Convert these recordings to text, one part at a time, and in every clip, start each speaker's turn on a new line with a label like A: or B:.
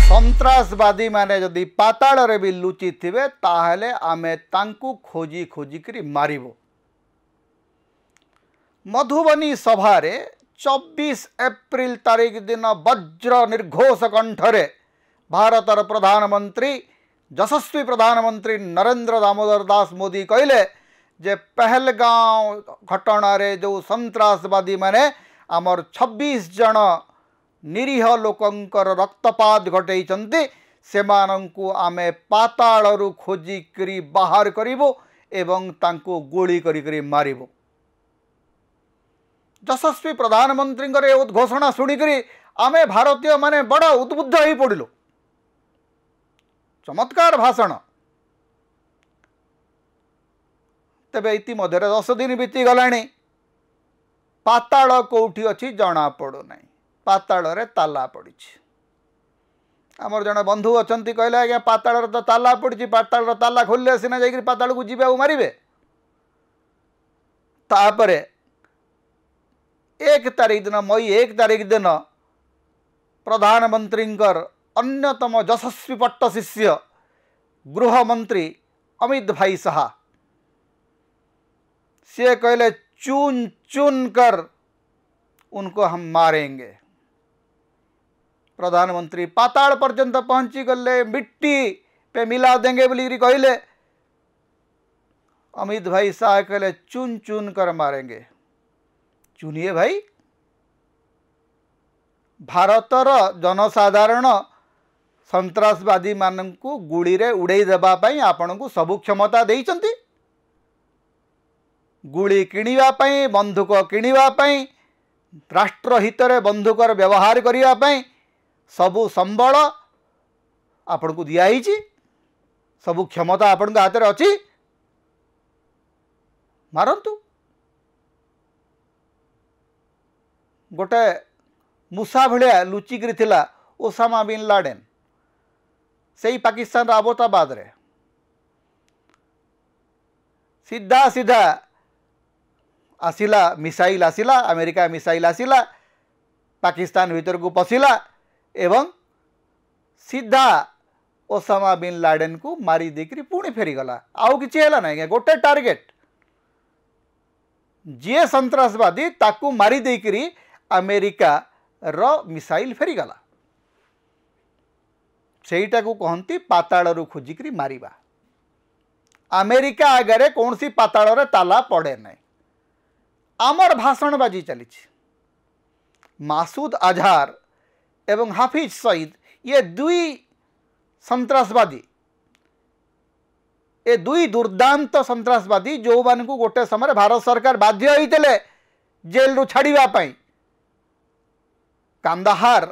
A: सन्त्रासवादी माने जदि पाताल रे भी लुचि थिबे ताहले आमे तांकू खोजी खोजी करी मारिबो। मधुबनी सभारे 24 एप्रिल तारीख दिन वज्र निर्घोष कंठरे भारतर प्रधानमंत्री यशस्वी प्रधानमंत्री नरेंद्र दामोदर दास मोदी कहले जे पहलगांव घटना रे जो सन्त्रासवादी माने आमर 26 जन निरीह लोकंकर रक्तपात घटैचंती सेमानंकु आमे पाताळरु खोजी करी बाहर करिवो एवं तांको गोली करी करी मारिबो। यशस्वी प्रधानमंत्री घोषणा शुणिकी आमे भारतीय माने बड़ उद्बुद्ध हो पड़िलु। चमत्कार भाषण। तेबे इतिमध्य 10 दिन बीती गलानी पाताल कौटी अच्छी जना पड़ू ना। पाताल रे ताला पड़ी। आमर जन बंधु अच्छा कहले आज्ञा पाताल तो ताला पड़ी। पाताल ताला खोलिले सीना जाकि पाताल को जीवे मारे। तापर 1 तारीख दिन मई 1 तारीख दिन प्रधानमंत्री अन्यतम यशस्वी पट्ट शिष्य गृहमंत्री अमित भाई शाह से कहले चुन चुन कर उनको हम मारेंगे। प्रधानमंत्री पाताल पर्यंत पहुंची गले मिट्टी पे मिला देंगे बोली कहले। अमित भाई शाह कहले चुन चुन कर मारेंगे। चुनिए भाई। भारतर जनसाधारण सन्त्रासवादी माननकु गुली रे उड़ाई देबा पई आपनकु सबु क्षमता देइचंती। गुली किनिबा पई बंदूक किनिबा पई राष्ट्र हितरे बंदूकर व्यवहार करिया पई सबु संबल आपनकु दिया हिची। सबु क्षमता आपनक हाथ रे अछि। मारंतु। गोटे मूसा भलिया लुचिकी थिला ओसामा बिन लाडेन से पाकिस्तान अबोटाबाद रे सीधा सीधा आसिला मिसाइल आसिला अमेरिका मिसाइल आसिला पाकिस्तान भीतर को पशिला एवं सीधा ओसामा बिन लाडेन को मारी देकरी पुणी फेरीगला। आउ किछि हैला नै। गोटे टार्गेट जी सन्त्रासवादी ताकू मारी देकरी अमेरिका रो मिसाइल फेरीगला। सेटा को कहती पाताल खोजिकी मारिबा। अमेरिका आगे कौन सी पाताल रे ताला पड़े ना। आमर भाषण बाजी चली। मासूद अजहर एवं हाफिज सईद ये दुई सन्त्रासवादी ए दुई दुर्दांत सन्त्रासवादी जो मान को गोटे समय भारत सरकार बाध्य होते जेल रु छाड़िबा पई। कांदाहार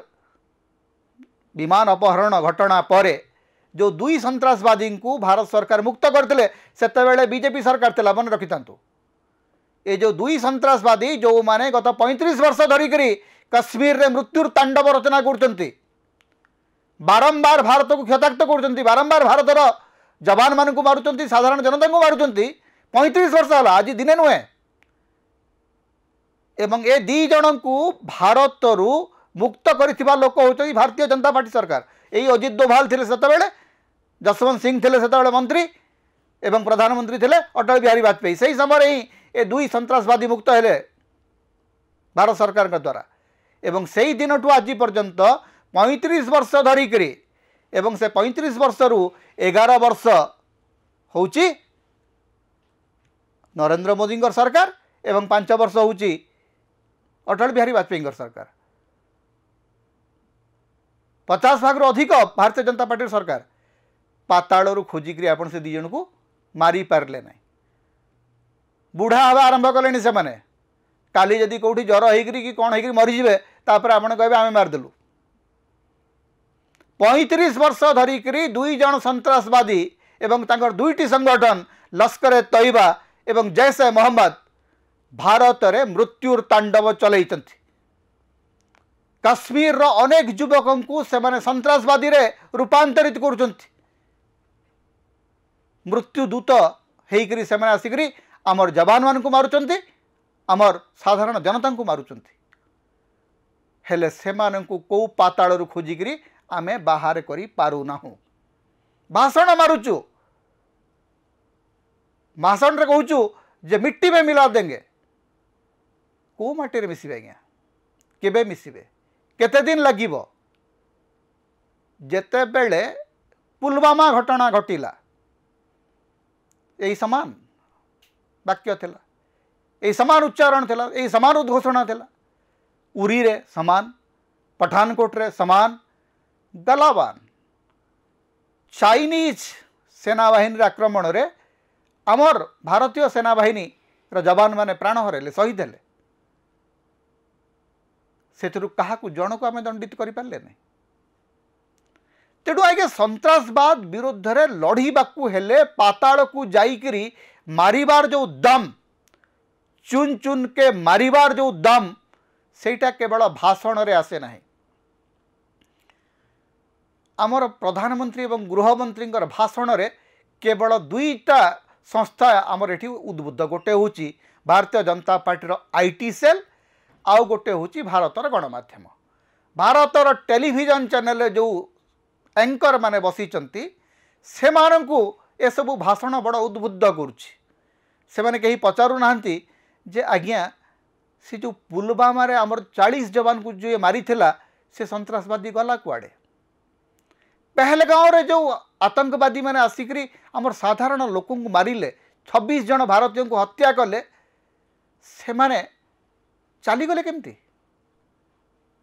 A: विमान अपहरण घटना पर जो दुई सन्त्रासवादी को भारत सरकार मुक्त करते से बीजेपी सरकार थिला मन रखि थांतु। ये जो दुई सन्त्रासवादी जो माने गत 35 वर्ष धरिक कश्मीर रे मृत्युर तांडव रचना करचंती। बारंबार भारत को क्षताक्त करचंती। बारंबार भारतर जवान मान को मारुचंती। साधारण जनता को मारुचंती। 35 वर्ष है आज दिने नुहे। एवं ए दी जन को भारत रु मुक्त करिथिबा लोक होचई भारतीय जनता पार्टी सरकार। यही अजित डोभाल थे सेतबेले, जसवंत सिंह थे सेतबेले मंत्री एवं प्रधानमंत्री थे अटल बिहारी वाजपेयी। सही समय ही ए दुई सन्त्रासवादी मुक्त हेले भारत सरकार के द्वारा। एवं से दिन ठू आज पर्यंत 35 वर्ष धरिकी एवं से 35 वर्ष रु 11 वर्ष होची नरेंद्र मोदी सरकार एवं 5 वर्ष होची अटल बिहारी वाजपेयी सरकार। 50 भाग अधिक भारतीय जनता पार्टी सरकार पाताल खोजिकी आपण से 2 जन को मारी पारे ना। बुढ़ा हवा आरंभ कले से मैंने काली जदि कौटी ज्वर होकरी कि कौन होकरी मरीजे तापर आपण कहे आम मारिदेलु। 35 वर्ष धरिकी 2 जन सन्त्रासवादी एवं तांकर 2टी संगठन लश्कर ए तैयबा एवं जैश ए मोहम्मद भारत रे मृत्युर तांडव चलैचंती। कश्मीर रो अनेक युवकों को से माने सन्त्रासवादी रे रूपांतरित करुचंती। मृत्यु दूत हेकरी से माने आसिकरी आमर जवान मान को मारुचंती। आमर साधारण जनता को मारुचंती। हेले सेमानंकु को पाताळरू खोजिकरी आमे बाहर करी पारू नाहु भाषण मारुचु भाषण रे कहूचु जे मिट्टी में मिला देंगे को माटी रे मिसिबे आज्ञा केबे मिसिबे केते दिन लागिबो जेते बेले पुलवामा घटना घटिला यही समान वाक्य थिला यही समान उच्चारण थिला यही समान उद्घोषणा थिला उरी रे समान पठानकोट रे समान गलावान चाइनीज सेनाबाहिनी आक्रमण रे आमर भारतीय सेनाबाहिनी जवान माने प्राण हरेले शहीद हेले सेतरु काहाकू जन को आम दंडित करि पारले नै तेणु आगे सन्त्रासवाद विरुद्ध रे लड़ीबाकू हेले पाताल को जाइकरी मारिबार जो दम चुन चुन के मारिबार जो दम सेटा केवल भाषण रे आसे नाही आमर प्रधानमंत्री एवं गृहमंत्री भाषण रे केवल दुईटा संस्था आमर एठी उद्बुद्ध गोटे होची Bharatiya Janata party IT cell आउ गोटे होची भारतर गणमाध्यम भारतर टेलीविजन चैनल जो एंकर माने बसीचंती से माननकु ए सब भाषण बड़ उद्बुद्ध करुछि से माने कहीं पचारू नाहंती जे आज्ञा से जो पुलवामा रे आमर 40 जवान को जो मारी थिला से सन्त्रासवादी गला कुआडे पहलगांव रे जो आतंकवादी माने आसिकरी आमर साधारण लोक को मारिले 26 जन भारतीयों को हत्या कले से माने चली गले केमती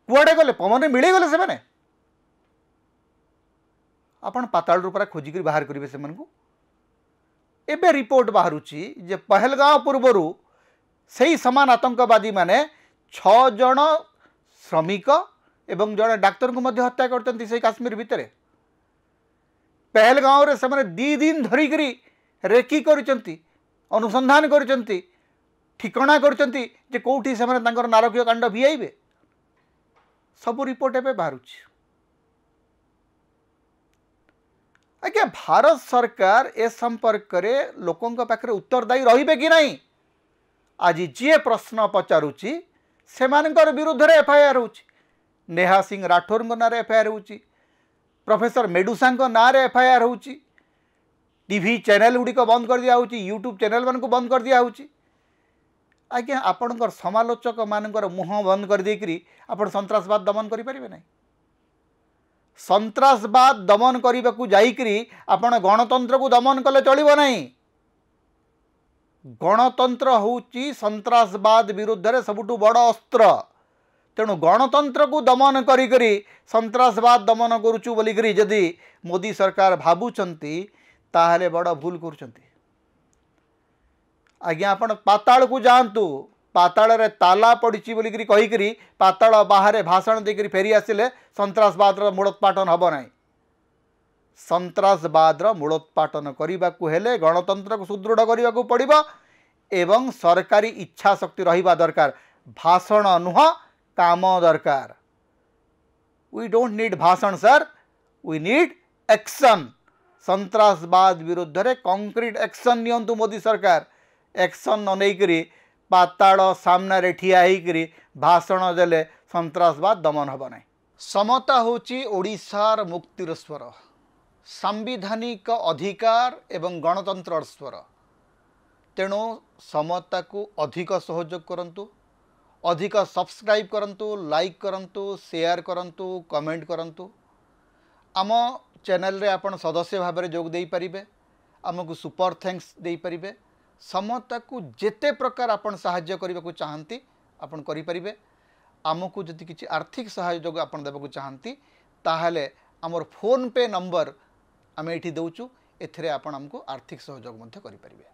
A: कुआडे गले पवन मिली गले से माने आपण पाताल रूपरा खोजिक बाहर करेंगे से एबे रिपोर्ट बाहरुची जे पहलगांव पूर्वर से समान आतंकवादी माने 6 जन श्रमिक एवं जड़े डाक्तर को मध्य हत्या करते से काश्मीर भितर पहलगांव रे से 2 दिन धरिक रेकी करचंती अनुसंधान करचंती ठिकणा करचंती जे कोठी से नारकीय कांड भिआइबे सब रिपोर्ट एबे बाहरुची आज्ञा भारत सरकार ए संपर्क में लोकों पाखे उत्तरदायी रहिबे कि नहीं आज जी प्रश्न पचारुची से विरुद्ध रे एफआईआर हो नेहा सिंह राठौर ना एफआईआर हो प्रोफेसर मेडुसा ना एफआईआर हो टीवी चैनल गुड़िक बंद कर दिया यूट्यूब चैनल मान बंद कर दिया आज्ञा आपणकर समालोचक मान मुह बंद कर देकरी आपण सन्त्रासवाद दमन करें ना सन्त्रासवाद दमन करने को जाइकरी आपण गणतंत्र को दमन कले चलिबो नहीं गणतंत्र होची सन्त्रासवाद विरुद्ध रे सबुठु बड़ अस्त्र तेणु गणतंत्र को दमन करी सन्त्रासवाद दमन करुचु बोलिकरी जदि मोदी सरकार भाबुचंती ताहले बड़ भूल करुचंती आज्ञा आपण पाताल को जातु पाताल रे ताला पड़ी बोलिकी कहीकि पाताल बाहर भाषण देकर फेरी आसिले सन्त्रासवाद मूलोत्पाटन हम ना सन्त्रासवाद मूलोत्पाटन करने को हेले गणतंत्र को सुदृढ़ करने को पड़ो एवं सरकारी इच्छा शक्ति रहिबा दरकार भाषण नुह काम दरकार वी डोंट नीड भाषण सर वी नीड एक्शन सन्त्रासवाद विरुद्ध रे कंक्रीट एक्शन नियंतु मोदी सरकार एक्शन न नहीं पाताल सामने ठिया होकर भाषण देले सन्त्रासवाद दमन हम ना समता होची ओडिशार मुक्तिर स्वर सांविधानिक अधिकार एवं गणतंत्र स्वर तेणु समता को अधिक सहयोग करंतु अधिक सब्सक्राइब करंतु लाइक करंतु शेयर करंतु कमेंट करंतु आम चैनल रे आपण सदस्य भाव में जोग दे पारिबे आमको सुपर थैंक्स दे पारिबे समता को जेते प्रकार आपण सहाय्य करने को चाहती आपण करि परिबे आमको जदि किछि आर्थिक सहयोग आपण देबा को चाहती ताहले हमर फोन पे नंबर आम एठी दउचु एथरे आपण हमको आर्थिक सहयोग मध्य करि परिबे।